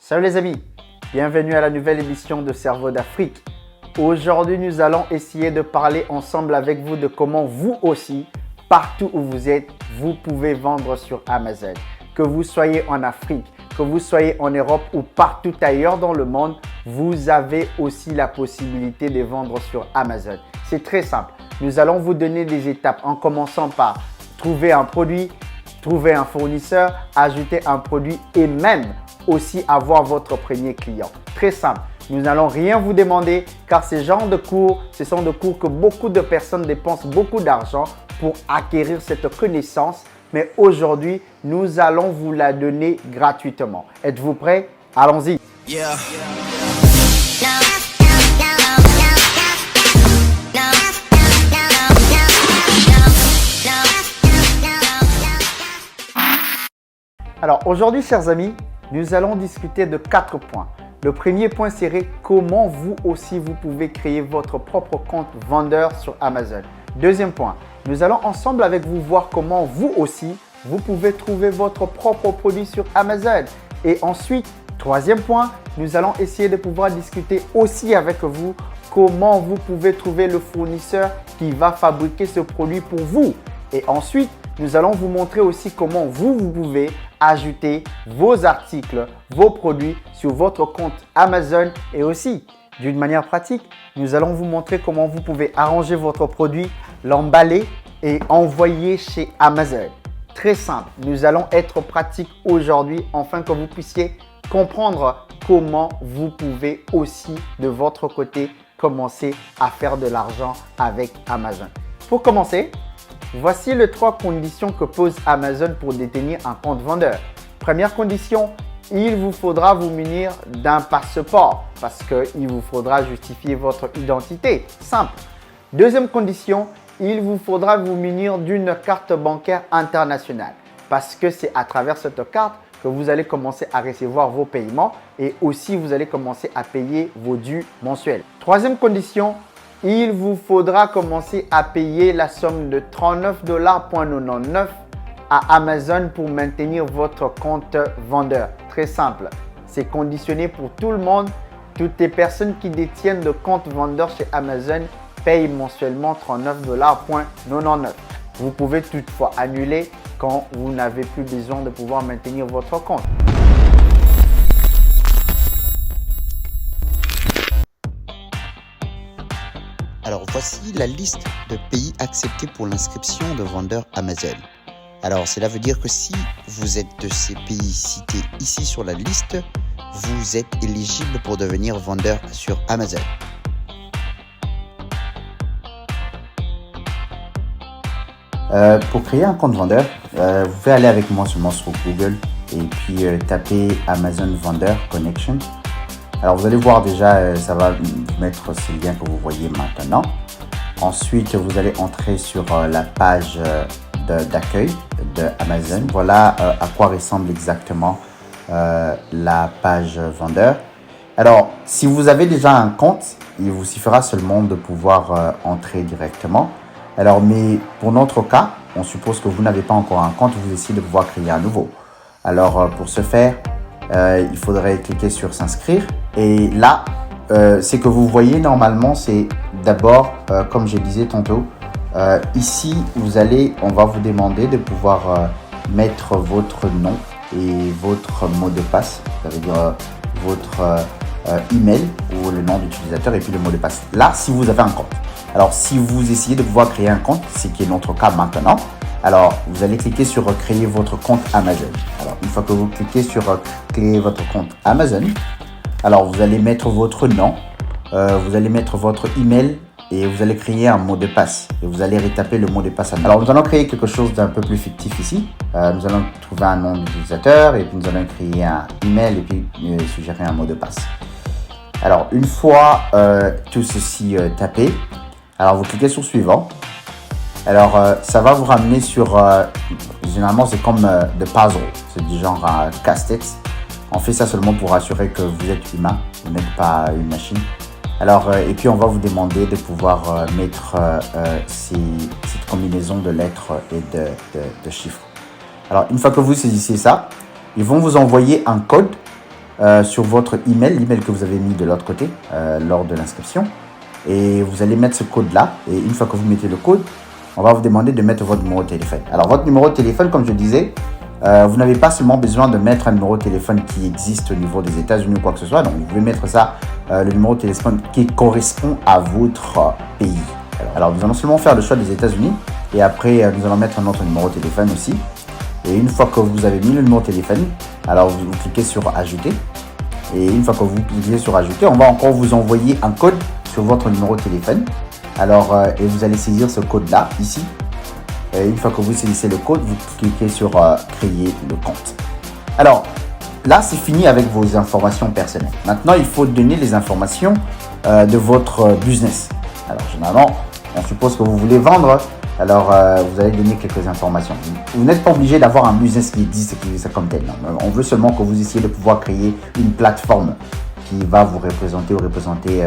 Salut les amis, bienvenue à la nouvelle émission de Cerveau d'Afrique. Aujourd'hui, nous allons essayer de parler ensemble avec vous de comment vous aussi, partout où vous êtes, vous pouvez vendre sur Amazon. Que vous soyez en Afrique, que vous soyez en Europe ou partout ailleurs dans le monde, vous avez aussi la possibilité de vendre sur Amazon. C'est très simple. Nous allons vous donner des étapes en commençant par trouver un produit, trouver un fournisseur, ajouter un produit et même aussi avoir votre premier client. Très simple. Nous n'allons rien vous demander car ce sont des cours que beaucoup de personnes dépensent beaucoup d'argent pour acquérir cette connaissance. Mais aujourd'hui, nous allons vous la donner gratuitement. Êtes-vous prêts? Allons-y. Yeah. Alors aujourd'hui, chers amis, nous allons discuter de 4 points. Le premier point serait comment vous aussi vous pouvez créer votre propre compte vendeur sur Amazon. Deuxième point, nous allons ensemble avec vous voir comment vous aussi vous pouvez trouver votre propre produit sur Amazon. Et ensuite, troisième point, nous allons essayer de pouvoir discuter aussi avec vous comment vous pouvez trouver le fournisseur qui va fabriquer ce produit pour vous. Et ensuite, nous allons vous montrer aussi comment vous pouvez ajouter vos articles, vos produits sur votre compte Amazon. Et aussi, d'une manière pratique, nous allons vous montrer comment vous pouvez arranger votre produit, l'emballer et envoyer chez Amazon. Très simple, nous allons être pratiques aujourd'hui afin que vous puissiez comprendre comment vous pouvez aussi de votre côté commencer à faire de l'argent avec Amazon. Pour commencer, voici les 3 conditions que pose Amazon pour détenir un compte vendeur. Première condition, il vous faudra vous munir d'un passeport parce qu'il vous faudra justifier votre identité. Simple. Deuxième condition, il vous faudra vous munir d'une carte bancaire internationale parce que c'est à travers cette carte que vous allez commencer à recevoir vos paiements et aussi vous allez commencer à payer vos dus mensuels. Troisième condition, il vous faudra commencer à payer la somme de $39,99 à Amazon pour maintenir votre compte vendeur. Très simple, c'est conditionné pour tout le monde. Toutes les personnes qui détiennent de compte vendeur chez Amazon payent mensuellement $39,99. Vous pouvez toutefois annuler quand vous n'avez plus besoin de pouvoir maintenir votre compte. Alors voici la liste de pays acceptés pour l'inscription de vendeurs Amazon. Alors cela veut dire que si vous êtes de ces pays cités ici sur la liste, vous êtes éligible pour devenir vendeur sur Amazon. Pour créer un compte vendeur, vous pouvez aller avec moi seulement sur Google et puis taper Amazon Vendor Connection. Alors vous allez voir déjà, ça va vous mettre ce lien que vous voyez maintenant. Ensuite, vous allez entrer sur la page d'accueil de Amazon. Voilà à quoi ressemble exactement la page vendeur. Alors, si vous avez déjà un compte, il vous suffira seulement de pouvoir entrer directement. Alors, mais pour notre cas, on suppose que vous n'avez pas encore un compte, vous essayez de pouvoir créer un nouveau. Alors, pour ce faire, il faudrait cliquer sur s'inscrire. Et là, ce que vous voyez normalement, c'est d'abord, comme je disais tantôt, ici, on va vous demander de pouvoir mettre votre nom et votre mot de passe. Ça veut dire votre email ou le nom d'utilisateur et puis le mot de passe. Là, si vous avez un compte. Alors, si vous essayez de pouvoir créer un compte, ce qui est notre cas maintenant, alors vous allez cliquer sur créer votre compte Amazon. Alors, une fois que vous cliquez sur créer votre compte Amazon, alors vous allez mettre votre nom, vous allez mettre votre email et vous allez créer un mot de passe. Et vous allez retaper le mot de passe. Alors, nous allons créer quelque chose d'un peu plus fictif ici. Nous allons trouver un nom d'utilisateur et puis nous allons créer un email et puis suggérer un mot de passe. Alors, une fois tout ceci tapé, alors vous cliquez sur suivant. Alors, ça va vous ramener sur, généralement c'est comme de puzzle, c'est du genre casse-tête. On fait ça seulement pour assurer que vous êtes humain, vous n'êtes pas une machine. Alors, et puis on va vous demander de pouvoir mettre cette combinaison de lettres et de chiffres. Alors, une fois que vous saisissez ça, ils vont vous envoyer un code sur votre email, l'email que vous avez mis de l'autre côté lors de l'inscription. Et vous allez mettre ce code-là. Et une fois que vous mettez le code, on va vous demander de mettre votre numéro de téléphone. Alors, votre numéro de téléphone, comme je disais, vous n'avez pas seulement besoin de mettre un numéro de téléphone qui existe au niveau des États-Unis ou quoi que ce soit. Donc, vous pouvez mettre ça, le numéro de téléphone qui correspond à votre pays. Alors, nous allons seulement faire le choix des États-Unis. Et après, nous allons mettre un autre numéro de téléphone aussi. Et une fois que vous avez mis le numéro de téléphone, alors vous cliquez sur Ajouter. Et une fois que vous cliquez sur Ajouter, on va encore vous envoyer un code sur votre numéro de téléphone. Alors, et vous allez saisir ce code-là, ici. Et une fois que vous saisissez le code, vous cliquez sur Créer le compte. Alors, là, c'est fini avec vos informations personnelles. Maintenant, il faut donner les informations de votre business. Alors, généralement, on suppose que vous voulez vendre. Alors, vous allez donner quelques informations. Vous n'êtes pas obligé d'avoir un business qui existe comme tel. Non. On veut seulement que vous essayiez de pouvoir créer une plateforme qui va vous représenter ou représenter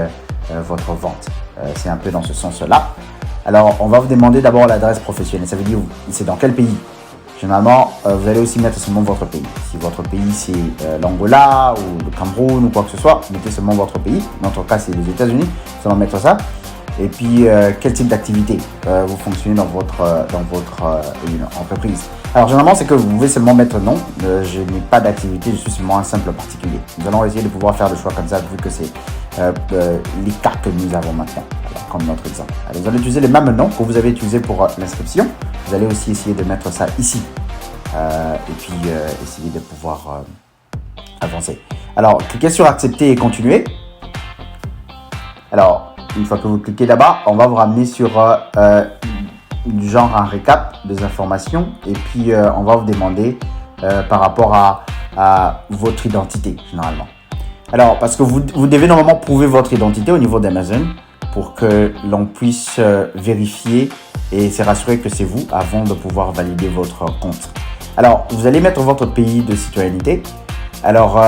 votre vente. C'est un peu dans ce sens-là. Alors, on va vous demander d'abord l'adresse professionnelle. Ça veut dire, c'est dans quel pays? Généralement, vous allez aussi mettre seulement votre pays. Si votre pays, c'est l'Angola ou le Cameroun ou quoi que ce soit, mettez seulement votre pays. Dans notre cas, c'est les États-Unis. Nous allons mettre ça. Et puis, quel type d'activité vous fonctionnez dans votre entreprise. Alors, généralement, c'est que vous pouvez seulement mettre non. Je n'ai pas d'activité, je suis seulement un simple particulier. Nous allons essayer de pouvoir faire le choix comme ça, vu que c'est les cas que nous avons maintenant, alors, comme notre exemple. Alors, vous allez utiliser le même nom que vous avez utilisé pour l'inscription. Vous allez aussi essayer de mettre ça ici. Et puis, essayer de pouvoir avancer. Alors, cliquez sur Accepter et Continuer. Alors, une fois que vous cliquez là-bas, on va vous ramener sur du genre un récap des informations. Et puis, on va vous demander par rapport à votre identité, généralement. Alors, parce que vous devez normalement prouver votre identité au niveau d'Amazon pour que l'on puisse vérifier et se rassurer que c'est vous avant de pouvoir valider votre compte. Alors, vous allez mettre votre pays de citoyenneté. Alors,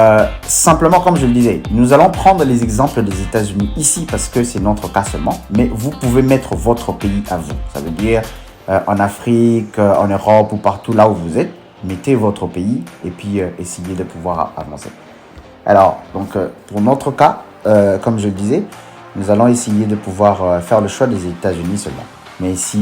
simplement, comme je le disais, nous allons prendre les exemples des États-Unis ici parce que c'est notre cas seulement. Mais vous pouvez mettre votre pays à vous. Ça veut dire en Afrique, en Europe ou partout là où vous êtes. Mettez votre pays et puis essayez de pouvoir avancer. Alors, donc, pour notre cas, comme je le disais, nous allons essayer de pouvoir faire le choix des États-Unis seulement. Mais si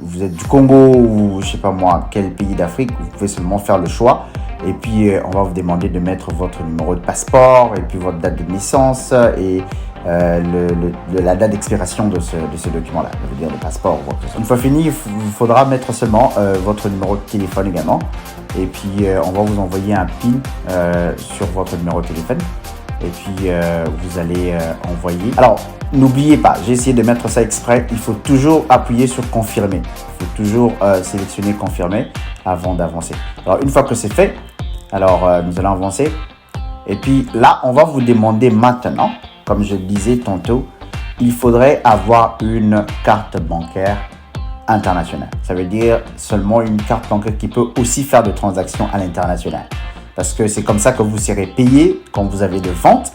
vous êtes du Congo ou je sais pas moi, quel pays d'Afrique, vous pouvez seulement faire le choix. Et puis, on va vous demander de mettre votre numéro de passeport et puis votre date de naissance et la date d'expiration de ce document-là, ça veut dire le passeport. Une fois fini, il faudra mettre seulement votre numéro de téléphone également. Et puis, on va vous envoyer un PIN sur votre numéro de téléphone. Et puis, vous allez envoyer. Alors, n'oubliez pas, j'ai essayé de mettre ça exprès. Il faut toujours appuyer sur confirmer. Il faut toujours sélectionner confirmer avant d'avancer. Alors, une fois que c'est fait, alors nous allons avancer. Et puis là, on va vous demander maintenant, comme je le disais tantôt, il faudrait avoir une carte bancaire internationale. Ça veut dire seulement une carte bancaire qui peut aussi faire de transactions à l'international. Parce que c'est comme ça que vous serez payé quand vous avez de ventes.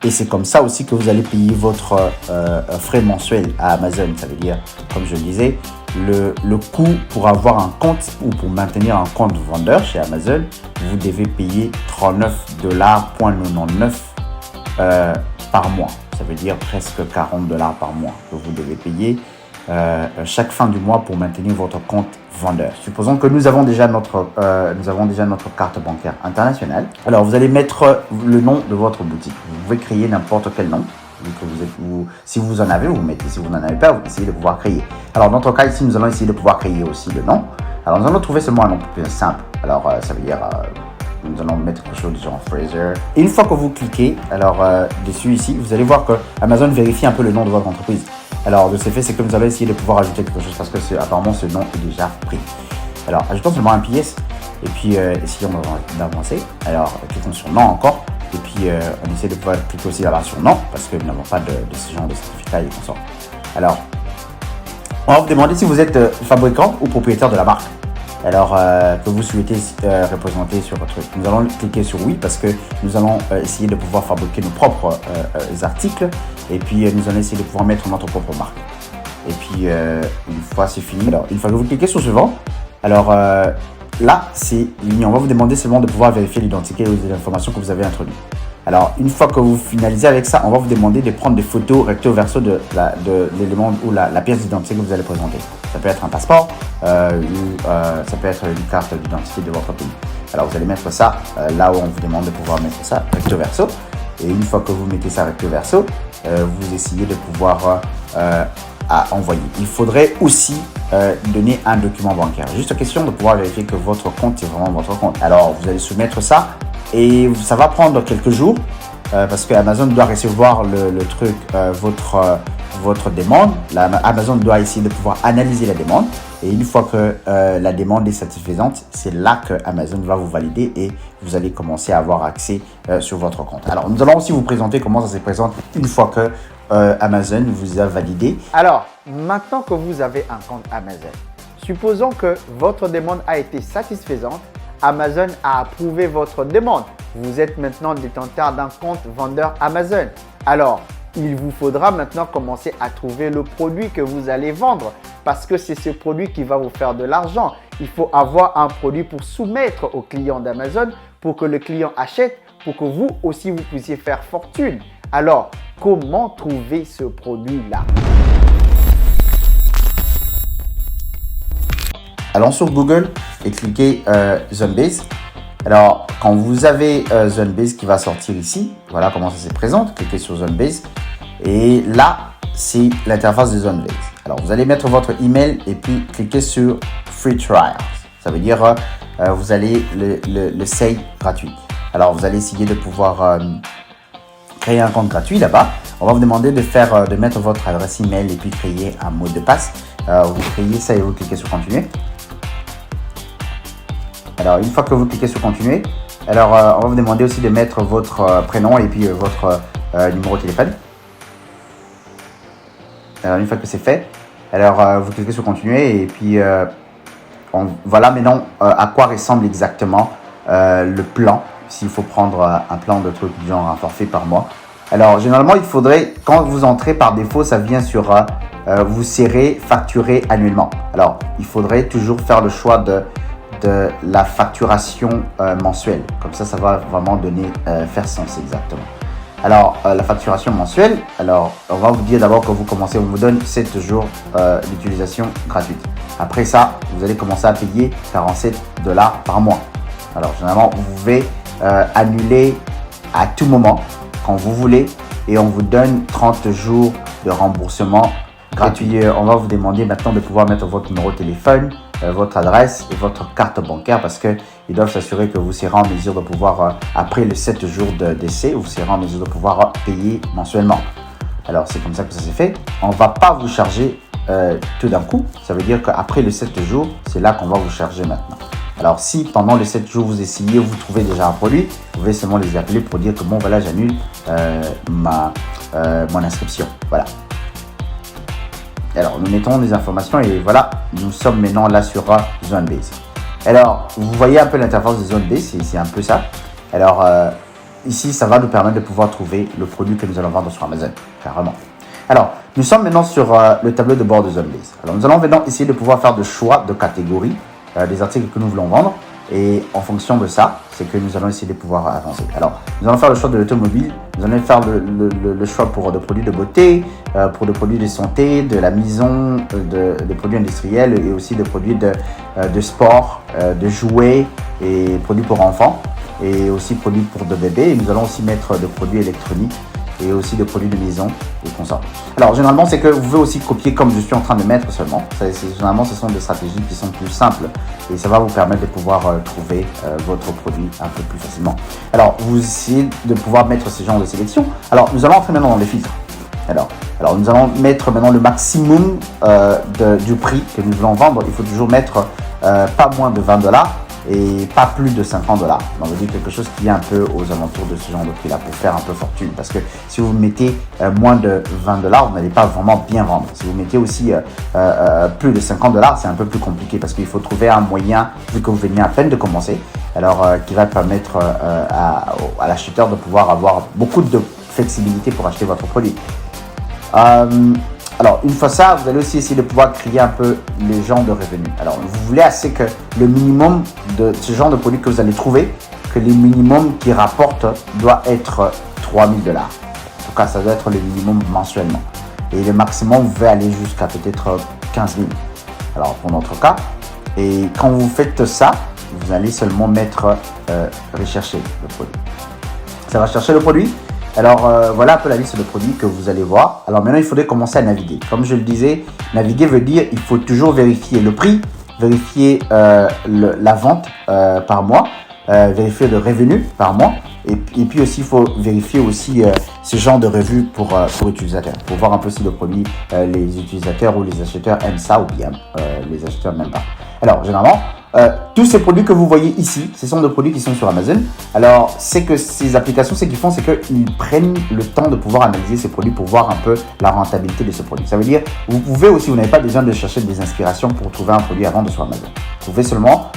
Et c'est comme ça aussi que vous allez payer votre frais mensuel à Amazon. Ça veut dire, comme je le disais, le coût pour avoir un compte ou pour maintenir un compte vendeur chez Amazon, vous devez payer $39.99 par mois. Ça veut dire presque $40 par mois que vous devez payer chaque fin du mois pour maintenir votre compte vendeur. Supposons que nous avons déjà notre carte bancaire internationale. Alors, vous allez mettre le nom de votre boutique. Vous pouvez créer n'importe quel nom. Si vous en avez, vous mettez. Si vous n'en avez pas, vous essayez de pouvoir créer. Alors, dans notre cas ici, nous allons essayer de pouvoir créer aussi le nom. Alors, nous allons trouver seulement un nom plus simple. Alors, ça veut dire, nous allons mettre quelque chose du genre Fraser. Et une fois que vous cliquez, alors dessus ici, vous allez voir que Amazon vérifie un peu le nom de votre entreprise. Alors, de ce fait, c'est que nous allons essayer de pouvoir ajouter quelque chose parce que apparemment ce nom est déjà pris. Alors, ajoutons seulement un PS et puis essayons d'avancer. Alors, cliquons sur non encore. Et puis, on essaie de pouvoir cliquer aussi là-bas sur non parce que nous n'avons pas de ce genre de certificat et consort. Alors, on va vous demander si vous êtes fabricant ou propriétaire de la marque. Alors, que vous souhaitez représenter sur votre truc. Nous allons cliquer sur oui parce que nous allons essayer de pouvoir fabriquer nos propres articles et puis nous allons essayer de pouvoir mettre notre propre marque. Et puis, une fois c'est fini, alors une fois que vous cliquez sur suivant, alors là, on va vous demander seulement de pouvoir vérifier l'identité ou les informations que vous avez introduites. Alors, une fois que vous finalisez avec ça, on va vous demander de prendre des photos recto verso de l'élément ou la pièce d'identité que vous allez présenter. Ça peut être un passeport ou ça peut être une carte d'identité de votre pays. Alors, vous allez mettre ça là où on vous demande de pouvoir mettre ça recto verso. Et une fois que vous mettez ça recto verso, vous essayez de pouvoir envoyer. Il faudrait aussi donner un document bancaire. Juste question de pouvoir vérifier que votre compte est vraiment votre compte. Alors, vous allez soumettre ça. Et ça va prendre quelques jours parce que Amazon doit recevoir le truc, votre demande. Amazon doit essayer de pouvoir analyser la demande. Et une fois que la demande est satisfaisante, c'est là que Amazon va vous valider et vous allez commencer à avoir accès sur votre compte. Alors, nous allons aussi vous présenter comment ça se présente une fois que Amazon vous a validé. Alors, maintenant que vous avez un compte Amazon, supposons que votre demande a été satisfaisante. Amazon a approuvé votre demande. Vous êtes maintenant détenteur d'un compte vendeur Amazon. Alors, il vous faudra maintenant commencer à trouver le produit que vous allez vendre parce que c'est ce produit qui va vous faire de l'argent. Il faut avoir un produit pour soumettre au client d'Amazon pour que le client achète, pour que vous aussi vous puissiez faire fortune. Alors, comment trouver ce produit-là? Allons sur Google et cliquez ZoneBase. Alors, quand vous avez ZoneBase qui va sortir ici, voilà comment ça se présente. Cliquez sur ZoneBase et là, c'est l'interface de ZoneBase. Alors, vous allez mettre votre email et puis cliquez sur Free Trials. Ça veut dire vous allez l'essai gratuit. Alors, vous allez essayer de pouvoir créer un compte gratuit là-bas. On va vous demander de mettre votre adresse email et puis créer un mot de passe. Vous créez ça et vous cliquez sur Continuer. Alors, une fois que vous cliquez sur Continuer, alors on va vous demander aussi de mettre votre prénom et puis votre numéro de téléphone. Alors, une fois que c'est fait, alors vous cliquez sur Continuer et puis voilà maintenant à quoi ressemble exactement le plan. S'il faut prendre un plan de truc genre un forfait par mois. Alors, généralement, il faudrait, quand vous entrez par défaut, ça vient sur vous serez facturé annuellement. Alors, il faudrait toujours faire le choix de la facturation mensuelle. Comme ça va vraiment faire sens exactement. Alors, la facturation mensuelle, alors on va vous dire d'abord que vous commencez, on vous donne 7 jours d'utilisation gratuite. Après ça, vous allez commencer à payer 47 $ par mois. Alors, généralement, vous pouvez annuler à tout moment, quand vous voulez, et on vous donne 30 jours de remboursement gratuit. On va vous demander maintenant de pouvoir mettre votre numéro de téléphone, votre adresse et votre carte bancaire parce qu'ils doivent s'assurer que vous serez en mesure de pouvoir, après les 7 jours d'essai, vous serez en mesure de pouvoir payer mensuellement. Alors, c'est comme ça que ça s'est fait. On ne va pas vous charger tout d'un coup. Ça veut dire qu'après les 7 jours, c'est là qu'on va vous charger maintenant. Alors, si pendant les 7 jours, vous essayez, vous trouvez déjà un produit, vous pouvez seulement les appeler pour dire que bon, voilà, j'annule mon inscription. Voilà. Alors, nous mettons les informations et voilà, nous sommes maintenant là sur ZoneBase. Alors, vous voyez un peu l'interface de ZoneBase, c'est un peu ça. Alors, ici, ça va nous permettre de pouvoir trouver le produit que nous allons vendre sur Amazon, carrément. Alors, nous sommes maintenant sur le tableau de bord de ZoneBase. Alors, nous allons maintenant essayer de pouvoir faire de choix de catégories des articles que nous voulons vendre. Et en fonction de ça, c'est que nous allons essayer de pouvoir avancer. Alors, nous allons faire le choix de l'automobile, nous allons faire le choix pour des produits de beauté, pour des produits de santé, de la maison, des produits industriels et aussi des produits de sport, de jouets et produits pour enfants et aussi produits pour de bébés. Et nous allons aussi mettre des produits électroniques et aussi des produits de maison et consorts. Alors, généralement, c'est que vous pouvez aussi copier comme je suis en train de mettre seulement. Généralement, ce sont des stratégies qui sont plus simples et ça va vous permettre de pouvoir trouver votre produit un peu plus facilement. Alors, vous essayez de pouvoir mettre ce genre de sélection. Alors, nous allons entrer maintenant dans les filtres. Alors, nous allons mettre maintenant le maximum du prix que nous voulons vendre. Il faut toujours mettre pas moins de 20 $ et pas plus de 50 $. On veut dire quelque chose qui est un peu aux alentours de ce genre de prix-là pour faire un peu fortune. Parce que si vous mettez moins de 20 $, vous n'allez pas vraiment bien vendre. Si vous mettez aussi plus de 50 $, c'est un peu plus compliqué parce qu'il faut trouver un moyen, vu que vous venez à peine de commencer, alors qui va permettre à l'acheteur de pouvoir avoir beaucoup de flexibilité pour acheter votre produit. Alors, une fois ça, vous allez aussi essayer de pouvoir créer un peu les genres de revenus. Alors, vous voulez assez que le minimum de ce genre de produit que vous allez trouver, que les minimums qui rapportent doit être 3 000 $. En tout cas, ça doit être le minimum mensuellement. Et le maximum, vous pouvez aller jusqu'à peut-être 15 000. Alors, pour notre cas, et quand vous faites ça, vous allez seulement mettre rechercher le produit. Ça va chercher le produit. Alors, voilà un peu la liste de produits que vous allez voir. Alors, maintenant, il faudrait commencer à naviguer. Comme je le disais, naviguer veut dire il faut toujours vérifier le prix, vérifier la vente par mois, vérifier le revenu par mois. Et puis aussi, il faut vérifier aussi ce genre de revue pour utilisateurs. Pour voir un peu si le produit, les utilisateurs ou les acheteurs aiment ça ou bien les acheteurs n'aiment pas. Alors, généralement, tous ces produits que vous voyez ici, ce sont des produits qui sont sur Amazon. Alors, c'est que ces applications, ce qu'ils font, c'est qu'ils prennent le temps de pouvoir analyser ces produits pour voir un peu la rentabilité de ce produit. Ça veut dire, vous pouvez aussi, vous n'avez pas besoin de chercher des inspirations pour trouver un produit à vendre sur Amazon. Vous pouvez seulement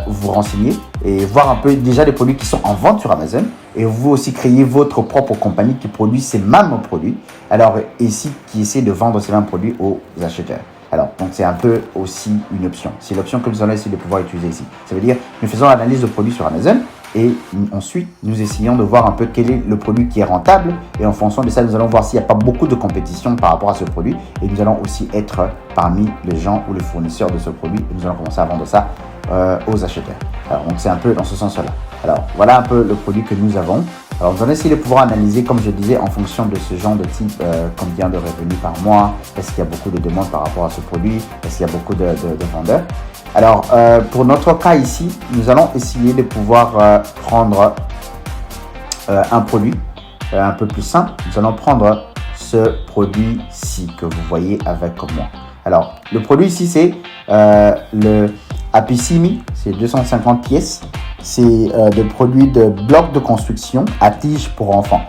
vous renseigner et voir un peu déjà les produits qui sont en vente sur Amazon. Et vous aussi créer votre propre compagnie qui produit ces mêmes produits. Alors, ici, qui essaie de vendre ces mêmes produits aux acheteurs. Alors, donc c'est un peu aussi une option. C'est l'option que nous allons essayer de pouvoir utiliser ici. Ça veut dire, nous faisons l'analyse de produits sur Amazon et ensuite, nous essayons de voir un peu quel est le produit qui est rentable. Et en fonction de ça, nous allons voir s'il n'y a pas beaucoup de compétition par rapport à ce produit. Et nous allons aussi être parmi les gens ou les fournisseurs de ce produit. Et nous allons commencer à vendre ça aux acheteurs. Alors, donc c'est un peu dans ce sens-là. Alors, voilà un peu le produit que nous avons. Alors, nous allons essayer de pouvoir analyser, comme je disais, en fonction de ce genre de type, combien de revenus par mois, est-ce qu'il y a beaucoup de demandes par rapport à ce produit, est-ce qu'il y a beaucoup de vendeurs. Alors, pour notre cas ici, nous allons essayer de pouvoir prendre un produit un peu plus simple. Nous allons prendre ce produit-ci que vous voyez avec moi. Alors, le produit ici, c'est le Apissimi, c'est 250 pièces. C'est des produits de blocs de construction à tige pour enfants.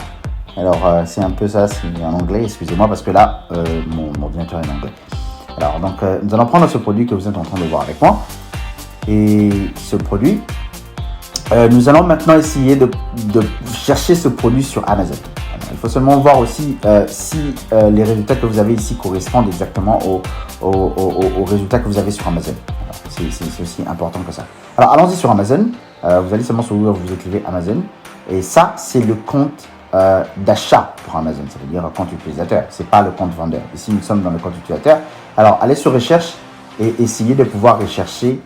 Alors, c'est un peu ça, c'est en anglais, excusez-moi, parce que là, mon ordinateur est en anglais. Alors, donc, nous allons prendre ce produit que vous êtes en train de voir avec moi. Et ce produit, nous allons maintenant essayer de chercher ce produit sur Amazon. Alors, il faut seulement voir aussi si les résultats que vous avez ici correspondent exactement aux résultats que vous avez sur Amazon. C'est aussi important que ça. Alors, allons-y sur Amazon. Vous allez seulement sur Google, vous écrivez Amazon. Et ça, c'est le compte d'achat pour Amazon. Ça veut dire compte utilisateur. Ce n'est pas le compte vendeur. Ici, nous sommes dans le compte utilisateur. Alors, allez sur Recherche et essayez de pouvoir rechercher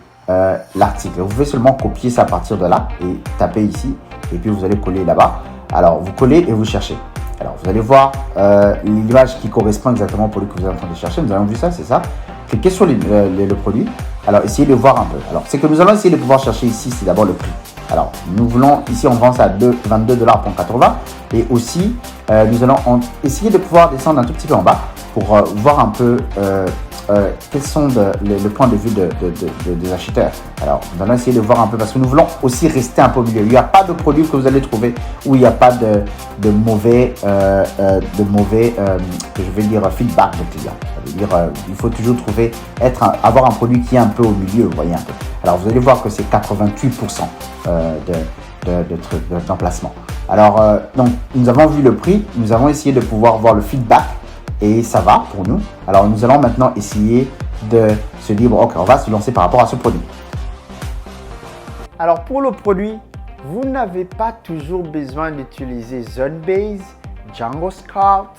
l'article. Vous pouvez seulement copier ça à partir de là et taper ici. Et puis, vous allez coller là-bas. Alors, vous collez et vous cherchez. Alors, vous allez voir l'image qui correspond exactement au produit que vous êtes en train de chercher. Nous avons vu ça, c'est ça. Cliquez sur le produit. Alors, essayez de voir un peu. Alors, ce que nous allons essayer de pouvoir chercher ici, c'est d'abord le prix. Alors, nous voulons, ici, on vend ça à 22,80 $. Et aussi, nous allons essayer de pouvoir descendre un tout petit peu en bas pour voir un peu quels sont le point de vue des acheteurs. Alors, nous allons essayer de voir un peu parce que nous voulons aussi rester un peu au milieu. Il n'y a pas de produit que vous allez trouver où il n'y a pas de mauvais, je vais dire, feedback de clients. Ça veut dire, il faut toujours avoir un produit qui est un peu au milieu, vous voyez un peu. Alors, vous allez voir que c'est 88% d'emplacement. Alors, donc, nous avons vu le prix, nous avons essayé de pouvoir voir le feedback. Et ça va pour nous. Alors, nous allons maintenant essayer de se dire, bon, ok, on va se lancer par rapport à ce produit. Alors, pour le produit, vous n'avez pas toujours besoin d'utiliser ZoneBase, Django Scout.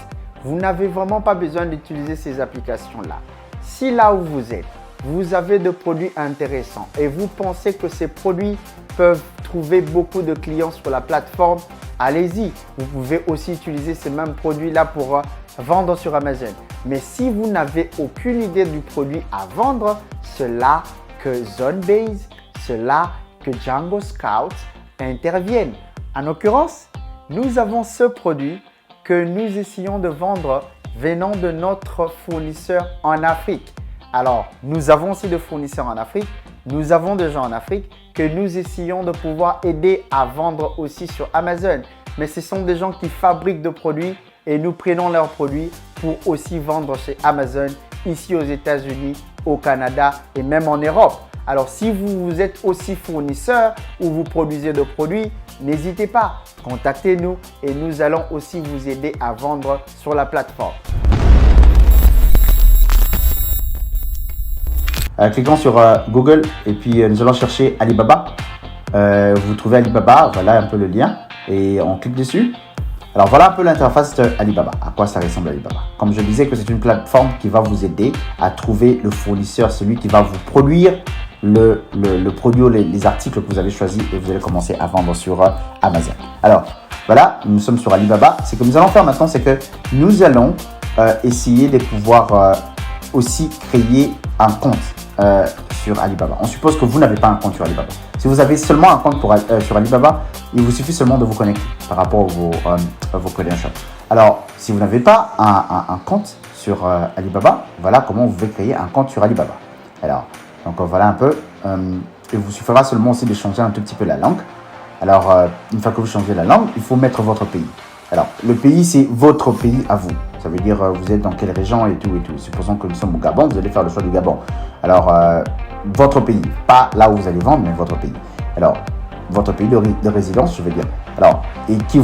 Vous n'avez vraiment pas besoin d'utiliser ces applications-là. Si là où vous êtes, vous avez des produits intéressants et vous pensez que ces produits peuvent trouver beaucoup de clients sur la plateforme, allez-y. Vous pouvez aussi utiliser ces mêmes produits-là pour vendre sur Amazon. Mais si vous n'avez aucune idée du produit à vendre, cela que ZoneBase, cela que Django Scout interviennent. En l'occurrence, nous avons ce produit que nous essayons de vendre venant de notre fournisseur en Afrique. Alors, nous avons aussi des fournisseurs en Afrique. Nous avons des gens en Afrique que nous essayons de pouvoir aider à vendre aussi sur Amazon. Mais ce sont des gens qui fabriquent des produits et nous prenons leurs produits pour aussi vendre chez Amazon, ici aux États-Unis, au Canada et même en Europe. Alors, si vous êtes aussi fournisseur ou vous produisez des produits, n'hésitez pas, contactez-nous et nous allons aussi vous aider à vendre sur la plateforme. Cliquons sur Google et puis nous allons chercher Alibaba. Vous trouvez Alibaba, voilà un peu le lien et on clique dessus. Alors voilà un peu l'interface d'Alibaba, à quoi ça ressemble Alibaba. Comme je disais que c'est une plateforme qui va vous aider à trouver le fournisseur, celui qui va vous produire le produit ou les articles que vous avez choisis et vous allez commencer à vendre sur Amazon. Alors voilà, nous sommes sur Alibaba. Ce que nous allons faire maintenant, c'est que nous allons essayer de pouvoir aussi créer un compte sur Alibaba. On suppose que vous n'avez pas un compte sur Alibaba. Si vous avez seulement un compte sur Alibaba, il vous suffit seulement de vous connecter par rapport à vos credentials. Alors, si vous n'avez pas un compte sur Alibaba, voilà comment vous pouvez créer un compte sur Alibaba. Alors, donc voilà un peu. Il vous suffira seulement aussi de changer un tout petit peu la langue. Alors, une fois que vous changez la langue, il faut mettre votre pays. Alors, le pays, c'est votre pays à vous. Ça veut dire vous êtes dans quelle région et tout et tout. Supposons que nous sommes au Gabon, vous allez faire le choix du Gabon. Alors, votre pays, pas là où vous allez vendre, mais votre pays. Alors, votre pays de résidence, je veux dire. Alors, et qui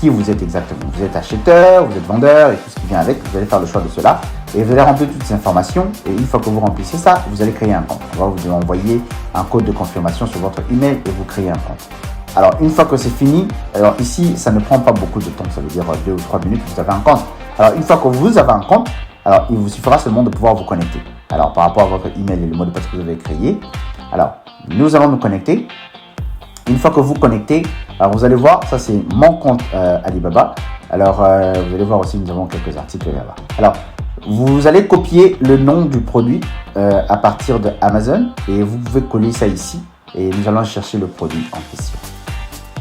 vous êtes exactement? Vous êtes acheteur, vous êtes vendeur et tout ce qui vient avec. Vous allez faire le choix de cela. Et vous allez remplir toutes ces informations. Et une fois que vous remplissez ça, vous allez créer un compte. On va vous envoyer un code de confirmation sur votre email et vous créez un compte. Alors, une fois que c'est fini, alors ici, ça ne prend pas beaucoup de temps. Ça veut dire 2 ou 3 minutes, vous avez un compte. Alors, une fois que vous avez un compte, alors il vous suffira seulement de pouvoir vous connecter. Alors, par rapport à votre email et le mot de passe que vous avez créé. Alors, nous allons nous connecter. Une fois que vous connectez, alors vous allez voir, ça c'est mon compte Alibaba. Alors, vous allez voir aussi, nous avons quelques articles là-bas. Alors, vous allez copier le nom du produit à partir de Amazon et vous pouvez coller ça ici et nous allons chercher le produit en question.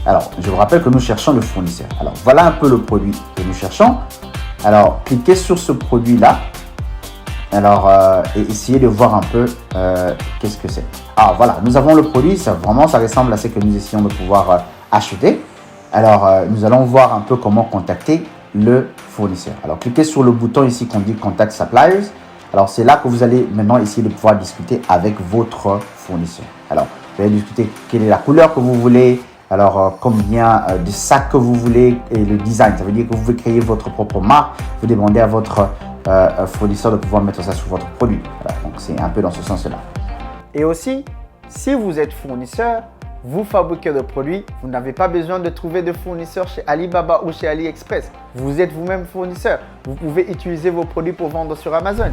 Alors, je vous rappelle que nous cherchons le fournisseur. Alors, voilà un peu le produit que nous cherchons. Alors, cliquez sur ce produit-là. Alors, et essayez de voir un peu qu'est-ce que c'est. Ah, voilà, nous avons le produit. Ça ressemble à ce que nous essayons de pouvoir acheter. Alors, nous allons voir un peu comment contacter le fournisseur. Alors, cliquez sur le bouton ici qu'on dit Contact Suppliers. Alors, c'est là que vous allez maintenant essayer de pouvoir discuter avec votre fournisseur. Alors, vous allez discuter quelle est la couleur que vous voulez. Alors, combien de sacs que vous voulez et le design. Ça veut dire que vous pouvez créer votre propre marque. Vous demandez à votre fournisseur de pouvoir mettre ça sur votre produit. Voilà, donc, c'est un peu dans ce sens-là. Et aussi, si vous êtes fournisseur, vous fabriquez le produit, vous n'avez pas besoin de trouver de fournisseur chez Alibaba ou chez AliExpress. Vous êtes vous-même fournisseur. Vous pouvez utiliser vos produits pour vendre sur Amazon.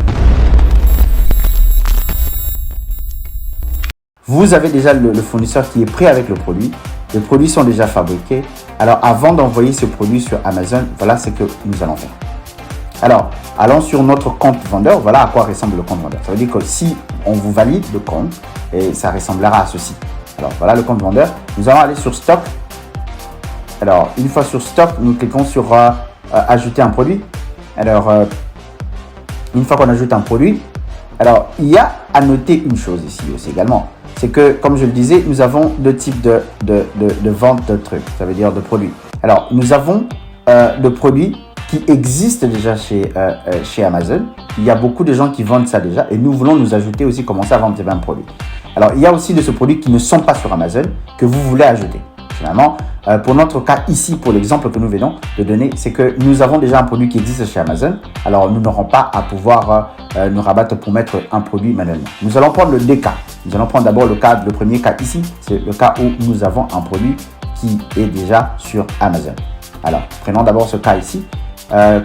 Vous avez déjà le fournisseur qui est prêt avec le produit. Les produits sont déjà fabriqués. Alors, avant d'envoyer ce produit sur Amazon, voilà ce que nous allons faire. Alors, allons sur notre compte vendeur. Voilà à quoi ressemble le compte vendeur. Ça veut dire que si on vous valide le compte, et ça ressemblera à ceci. Alors, voilà le compte vendeur. Nous allons aller sur Stock. Alors, une fois sur Stock, nous cliquons sur Ajouter un produit. Alors, une fois qu'on ajoute un produit, alors, il y a à noter une chose ici aussi également. C'est que, comme je le disais, nous avons deux types de vente de trucs, ça veut dire de produits. Alors, nous avons le produit qui existe déjà chez Amazon. Il y a beaucoup de gens qui vendent ça déjà et nous voulons nous ajouter aussi, commencer à vendre des mêmes produits. Alors, il y a aussi de ce produit qui ne sont pas sur Amazon que vous voulez ajouter. Finalement, pour notre cas ici, pour l'exemple que nous venons de donner, c'est que nous avons déjà un produit qui existe chez Amazon. Alors, nous n'aurons pas à pouvoir nous rabattre pour mettre un produit manuellement. Nous allons prendre deux cas. Nous allons prendre d'abord le premier cas ici. C'est le cas où nous avons un produit qui est déjà sur Amazon. Alors, prenons d'abord ce cas ici.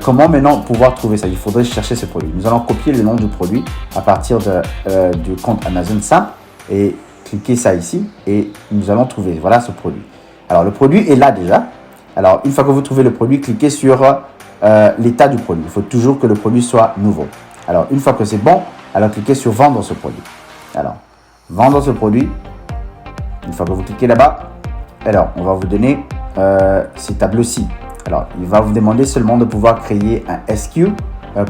Comment maintenant pouvoir trouver ça? Il faudrait chercher ce produit. Nous allons copier le nom du produit à partir du compte Amazon simple et cliquer ça ici et nous allons trouver. Voilà ce produit. Alors, le produit est là déjà. Alors, une fois que vous trouvez le produit, cliquez sur l'état du produit. Il faut toujours que le produit soit nouveau. Alors, une fois que c'est bon, alors cliquez sur vendre ce produit. Alors, vendre ce produit. Une fois que vous cliquez là-bas, alors, on va vous donner ces tableaux-ci. Alors, il va vous demander seulement de pouvoir créer un SQ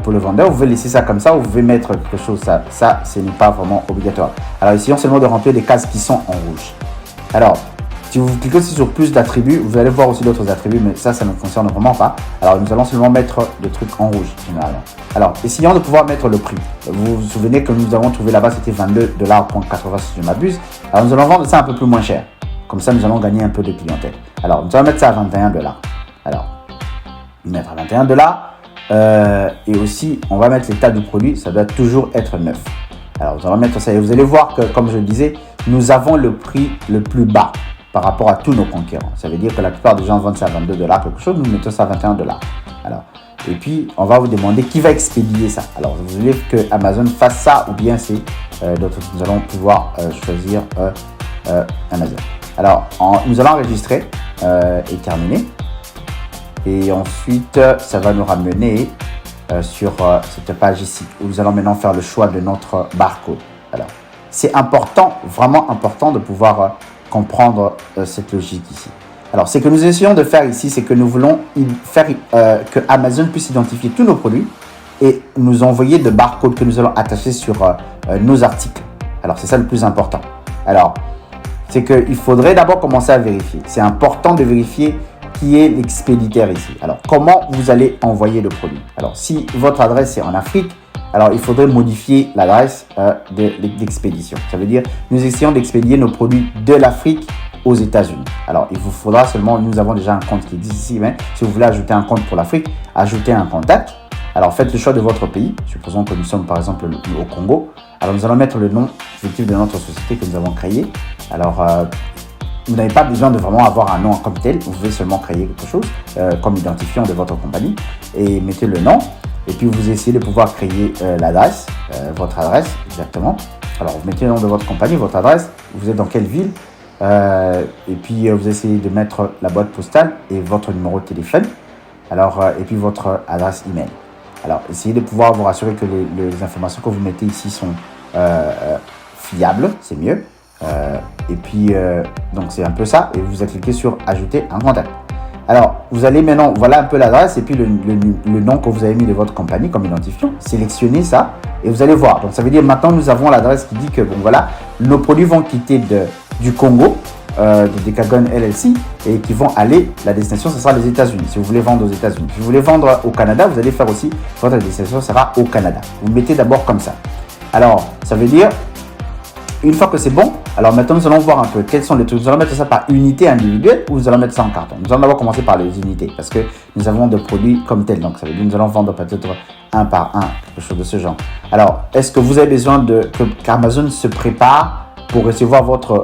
pour le vendeur. Vous pouvez laisser ça comme ça ou vous pouvez mettre quelque chose. Ça, ce n'est pas vraiment obligatoire. Alors, essayons seulement de remplir des cases qui sont en rouge. Alors, si vous cliquez aussi sur plus d'attributs, vous allez voir aussi d'autres attributs, mais ça ne concerne vraiment pas. Alors, nous allons seulement mettre des trucs en rouge, généralement. Alors, essayons de pouvoir mettre le prix. Vous vous souvenez que nous avons trouvé là-bas, c'était $22.80 si je m'abuse. Alors, nous allons vendre ça un peu plus moins cher. Comme ça, nous allons gagner un peu de clientèle. Alors, nous allons mettre ça à $21. Alors, mettre à $21. Et aussi, on va mettre l'état du produit. Ça doit toujours être neuf. Alors, nous allons mettre ça et vous allez voir que, comme je le disais, nous avons le prix le plus bas par rapport à tous nos concurrents. Ça veut dire que la plupart des gens vendent ça à 22 $, quelque chose, nous mettons ça à 21 $. Alors, et puis, on va vous demander qui va expédier ça. Alors, vous voulez que Amazon fasse ça ou bien c'est d'autres. Nous allons pouvoir choisir Amazon. Alors, nous allons enregistrer et terminer. Et ensuite, ça va nous ramener sur cette page ici où nous allons maintenant faire le choix de notre barcode. Alors, c'est important, vraiment important de pouvoir comprendre cette logique ici. Alors, ce que nous essayons de faire ici, c'est que nous voulons faire que Amazon puisse identifier tous nos produits et nous envoyer de barcodes que nous allons attacher sur nos articles. Alors, c'est ça le plus important. Alors, c'est qu'il faudrait d'abord commencer à vérifier. C'est important de vérifier qui est l'expéditeur ici. Alors, comment vous allez envoyer le produit? Alors, si votre adresse est en Afrique, alors il faudrait modifier l'adresse d'expédition. Ça veut dire, nous essayons d'expédier nos produits de l'Afrique aux États-Unis. Alors, il vous faudra seulement, nous avons déjà un compte qui existe ici, mais si vous voulez ajouter un compte pour l'Afrique, ajoutez un contact. Alors, faites le choix de votre pays. Supposons que nous sommes par exemple au Congo. Alors, nous allons mettre le nom effectif de notre société que nous avons créée. Alors, vous n'avez pas besoin de vraiment avoir un nom comme tel. Vous pouvez seulement créer quelque chose comme identifiant de votre compagnie et mettez le nom. Et puis, vous essayez de pouvoir créer l'adresse, votre adresse exactement. Alors, vous mettez le nom de votre compagnie, votre adresse. Vous êtes dans quelle ville? Et puis, vous essayez de mettre la boîte postale et votre numéro de téléphone. Alors, et puis, votre adresse email. Alors, essayez de pouvoir vous rassurer que les informations que vous mettez ici sont fiables, c'est mieux. Et puis, donc c'est un peu ça. Et vous cliquez sur ajouter un contact. Alors, vous allez maintenant, voilà un peu l'adresse et puis le nom que vous avez mis de votre compagnie comme identifiant. Sélectionnez ça et vous allez voir. Donc, ça veut dire maintenant, nous avons l'adresse qui dit que, bon, voilà, nos produits vont quitter du Congo, de Decagon LLC et qui vont aller, la destination, ce sera les États-Unis. Si vous voulez vendre aux États-Unis. Si vous voulez vendre au Canada, vous allez faire aussi, votre destination sera au Canada. Vous mettez d'abord comme ça. Alors, ça veut dire, une fois que c'est bon, alors maintenant nous allons voir un peu quels sont les trucs. Nous allons mettre ça par unité individuelle ou nous allons mettre ça en carton. Nous allons d'abord commencer par les unités parce que nous avons des produits comme tel. Donc ça veut dire que nous allons vendre peut-être un par un, quelque chose de ce genre. Alors, est-ce que vous avez besoin qu'Amazon se prépare pour recevoir votre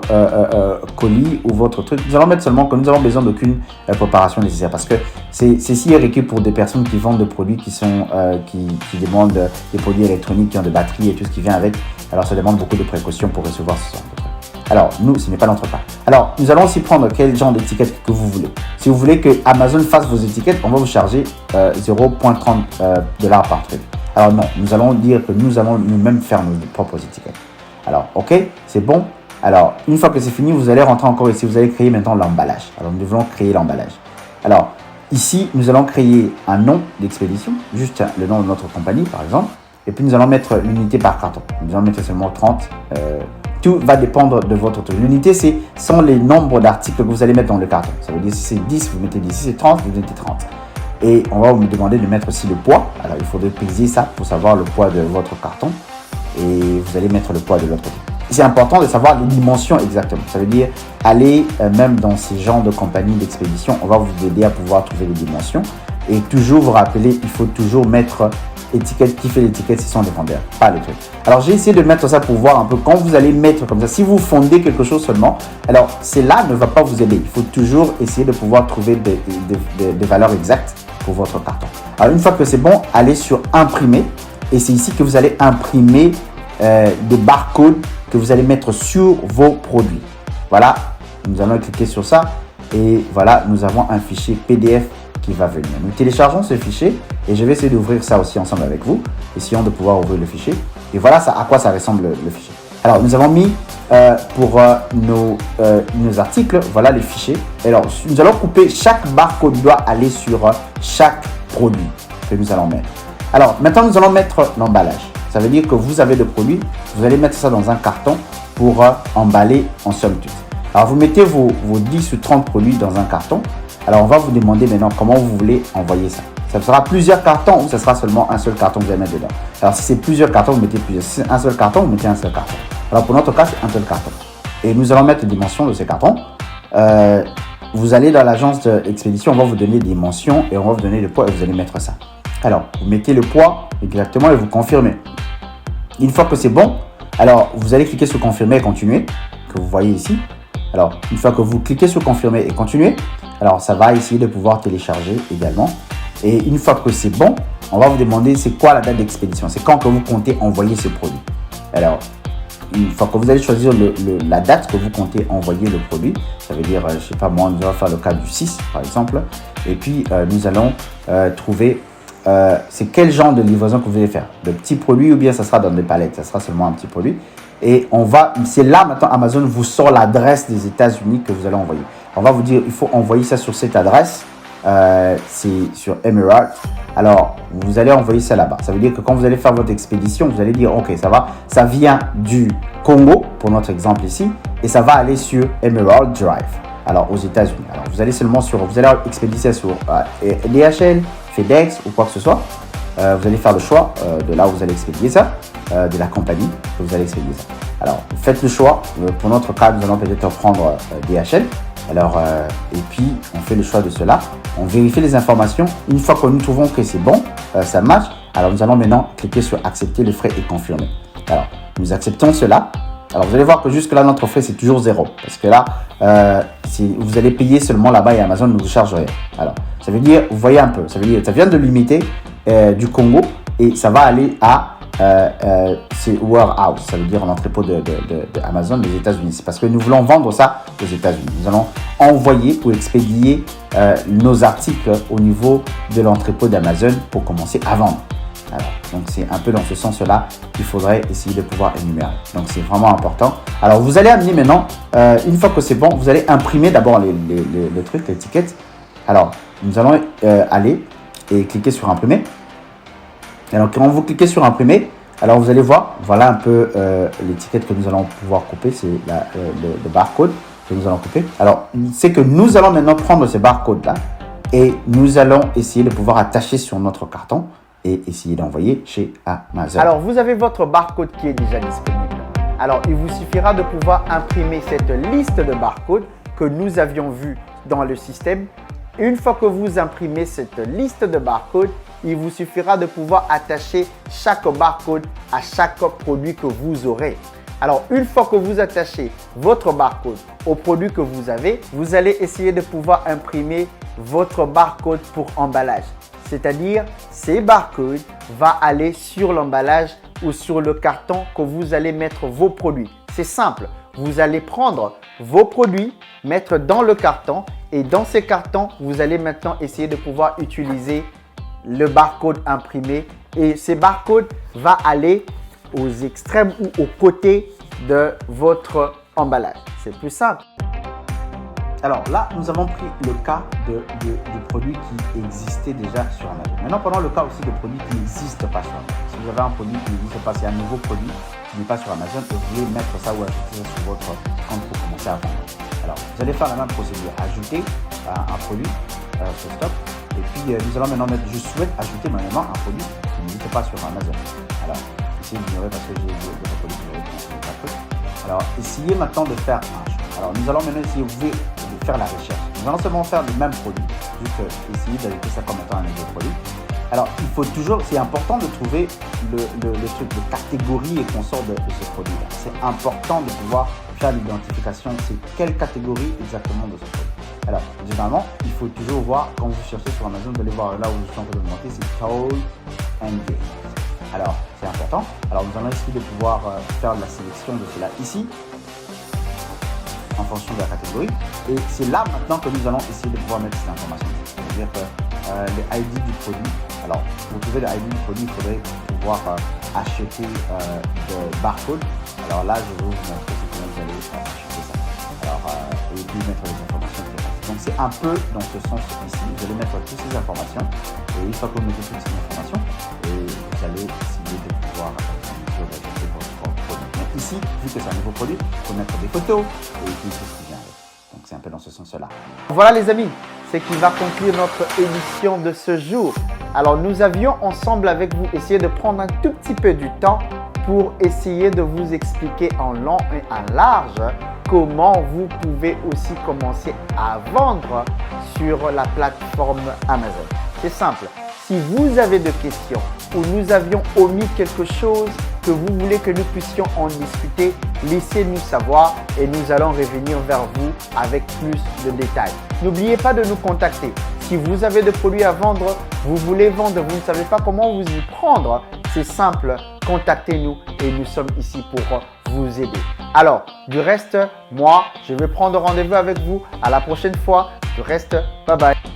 colis ou votre truc? Nous allons mettre seulement que nous avons besoin d'aucune préparation nécessaire parce que ceci est récupéré pour des personnes qui vendent des produits qui demandent des produits électroniques qui ont des batteries et tout ce qui vient avec. Alors, ça demande beaucoup de précautions pour recevoir ce genre de trucs. Alors, nous, ce n'est pas notre cas. Alors, nous allons aussi prendre quel genre d'étiquette que vous voulez. Si vous voulez que Amazon fasse vos étiquettes, on va vous charger 0,30 $ par truc. Alors non, nous allons dire que nous allons nous-mêmes faire nos propres étiquettes. Alors, ok, c'est bon. Alors, une fois que c'est fini, vous allez rentrer encore ici. Vous allez créer maintenant l'emballage. Alors, nous devons créer l'emballage. Alors, ici, nous allons créer un nom d'expédition, juste le nom de notre compagnie, par exemple. Et puis, nous allons mettre l'unité par carton. Nous allons mettre seulement 30. Tout va dépendre de votre truc. L'unité, sont les nombres d'articles que vous allez mettre dans le carton. Ça veut dire si c'est 10, vous mettez 10. Si c'est 30, vous mettez 30. Et on va vous demander de mettre aussi le poids. Alors, il faudrait peser ça pour savoir le poids de votre carton. Et vous allez mettre le poids de l'autre côté. C'est important de savoir les dimensions exactement. Ça veut dire aller même dans ces genres de compagnies d'expédition, on va vous aider à pouvoir trouver les dimensions. Et toujours vous rappeler, il faut toujours mettre étiquette, qui fait l'étiquette, ce sont les vendeurs, pas les trucs. Alors j'ai essayé de mettre ça pour voir un peu quand vous allez mettre comme ça. Si vous fondez quelque chose seulement, alors cela ne va pas vous aider. Il faut toujours essayer de pouvoir trouver des valeurs exactes pour votre carton. Alors une fois que c'est bon, allez sur imprimer. Et c'est ici que vous allez imprimer des barcodes que vous allez mettre sur vos produits. Voilà, nous allons cliquer sur ça et voilà, nous avons un fichier PDF qui va venir. Nous téléchargeons ce fichier et je vais essayer d'ouvrir ça aussi ensemble avec vous. Essayons de pouvoir ouvrir le fichier. Et voilà à quoi ça ressemble le fichier. Alors, nous avons mis pour nos articles, voilà les fichiers. Alors, nous allons couper, chaque barcode doit aller sur chaque produit que nous allons mettre. Alors, maintenant, nous allons mettre l'emballage. Ça veut dire que vous avez le produit, vous allez mettre ça dans un carton pour emballer en somme toute. Alors, vous mettez vos 10 ou 30 produits dans un carton. Alors, on va vous demander maintenant comment vous voulez envoyer ça. Ça sera plusieurs cartons ou ça sera seulement un seul carton que vous allez mettre dedans. Alors, si c'est plusieurs cartons, vous mettez plusieurs. Si c'est un seul carton, vous mettez un seul carton. Alors, pour notre cas, c'est un seul carton. Et nous allons mettre les dimensions de ces cartons. Vous allez dans l'agence d'expédition, on va vous donner des dimensions et on va vous donner le poids et vous allez mettre ça. Alors, vous mettez le poids exactement et vous confirmez. Une fois que c'est bon, Alors, vous allez cliquer sur confirmer et continuer, que vous voyez ici. Alors, une fois que vous cliquez sur confirmer et continuer, alors ça va essayer de pouvoir télécharger également. Et une fois que c'est bon, on va vous demander c'est quoi la date d'expédition. C'est quand que vous comptez envoyer ce produit. Alors, une fois que vous allez choisir la date que vous comptez envoyer le produit, ça veut dire, je ne sais pas moi, on va faire le cas du 6 par exemple. Et puis, nous allons trouver c'est quel genre de livraison que vous allez faire. De petits produits ou bien ça sera dans des palettes, ça sera seulement un petit produit. Et c'est là maintenant Amazon vous sort l'adresse des États-Unis que vous allez envoyer. On va vous dire, il faut envoyer ça sur cette adresse. C'est sur Emirates. Alors, vous allez envoyer ça là-bas. Ça veut dire que quand vous allez faire votre expédition, vous allez dire, ok, ça vient du Congo, pour notre exemple ici, et ça va aller sur Emerald Drive, alors aux États-Unis. Alors, vous allez expédier ça sur DHL, FedEx ou quoi que ce soit. Vous allez faire le choix de là où vous allez expédier ça, de la compagnie que vous allez expédier ça. Alors, faites le choix. Pour notre cas, nous allons peut-être prendre DHL. Alors, et puis, on fait le choix de cela. On vérifie les informations. Une fois que nous trouvons que c'est bon, ça marche, alors nous allons maintenant cliquer sur accepter le frais et confirmer. Alors, nous acceptons cela. Alors, vous allez voir que jusque là, notre frais, c'est toujours 0. Parce que là, vous allez payer seulement là-bas et Amazon ne vous charge rien. Alors, ça veut dire, vous voyez un peu, ça veut dire, ça vient de limiter du Congo et ça va aller à c'est warehouse, ça veut dire l'entrepôt de Amazon des États-Unis. C'est parce que nous voulons vendre ça aux États-Unis. Nous allons envoyer ou expédier nos articles au niveau de l'entrepôt d'Amazon pour commencer à vendre. Alors, donc c'est un peu dans ce sens-là qu'il faudrait essayer de pouvoir énumérer. Donc c'est vraiment important. Alors vous allez amener maintenant, une fois que c'est bon, vous allez imprimer d'abord les trucs, l'étiquette. Alors nous allons aller et cliquer sur imprimer. Alors quand vous cliquez sur imprimer, alors vous allez voir, voilà un peu l'étiquette que nous allons pouvoir couper, c'est le barcode que nous allons couper. Alors c'est que nous allons maintenant prendre ce barcode là et nous allons essayer de pouvoir attacher sur notre carton et essayer d'envoyer chez Amazon. Alors vous avez votre barcode qui est déjà disponible. Alors il vous suffira de pouvoir imprimer cette liste de barcodes que nous avions vue dans le système. Une fois que vous imprimez cette liste de barcodes, il vous suffira de pouvoir attacher chaque barcode à chaque produit que vous aurez. Alors, une fois que vous attachez votre barcode au produit que vous avez, vous allez essayer de pouvoir imprimer votre barcode pour emballage. C'est-à-dire, ces barcodes vont aller sur l'emballage ou sur le carton que vous allez mettre vos produits. C'est simple. Vous allez prendre vos produits, mettre dans le carton et dans ces cartons, vous allez maintenant essayer de pouvoir utiliser le barcode imprimé et ces barcodes vont aller aux extrêmes ou aux côtés de votre emballage. C'est plus simple. Alors là, nous avons pris le cas du produit qui existait déjà sur Amazon. Maintenant, prenons le cas aussi de produits qui n'existent pas sur Amazon. Si vous avez un produit qui n'existe pas, c'est un nouveau produit qui n'est pas sur Amazon et vous voulez mettre ça ou ajouter ça sur votre compte pour commencer à vendre. Alors, vous allez faire la même procédure. Ajouter un produit sur Stock. Et puis, nous allons maintenant mettre, je souhaite ajouter maintenant un produit qui n'existe pas sur Amazon. Alors, essayez d'ignorer parce que j'ai des produits qui n'existent pas. Alors, essayez maintenant de faire un choix. Alors, nous allons maintenant essayer, vous pouvez faire la recherche. Nous allons seulement faire le même produit, juste essayer d'ajouter ça comme étant un nouveau produit. Alors, il faut toujours, c'est important de trouver le truc de catégorie et consort de ce produit-là. C'est important de pouvoir faire l'identification, c'est quelle catégorie exactement de ce produit. Alors, généralement, il faut toujours voir, quand vous cherchez sur Amazon, vous allez voir là où je suis en train de vous montrer, c'est Toy and Game. Alors, c'est important. Alors, nous allons essayer de pouvoir faire la sélection de cela ici, en fonction de la catégorie. Et c'est là maintenant que nous allons essayer de pouvoir mettre ces informations. C'est-à-dire que le ID du produit. Alors, pour trouver le ID du produit, il faudrait pouvoir acheter le barcode. Alors là, je vais vous montrer comment vous allez acheter ça. Alors, et puis mettre les informations. Donc, c'est un peu dans ce sens ici. Vous allez mettre toutes ces informations. Et une fois que vous mettez toutes ces informations, vous allez essayer de pouvoir acheter votre produit. Mais ici, vu que c'est un nouveau produit, il faut mettre des photos et puis tout ce qui vient avec. Donc, c'est un peu dans ce sens-là. Voilà les amis, c'est qui va conclure notre édition de ce jour. Alors, nous avions ensemble avec vous essayé de prendre un tout petit peu du temps pour essayer de vous expliquer en long et en large comment vous pouvez aussi commencer à vendre sur la plateforme Amazon. C'est simple. Si vous avez des questions ou nous avions omis quelque chose, que vous voulez que nous puissions en discuter, laissez-nous savoir et nous allons revenir vers vous avec plus de détails. N'oubliez pas de nous contacter. Si vous avez des produits à vendre, vous voulez vendre, vous ne savez pas comment vous y prendre, c'est simple, contactez-nous et nous sommes ici pour vous aider. Alors, du reste, moi, je vais prendre rendez-vous avec vous. À la prochaine fois. Du reste, bye bye.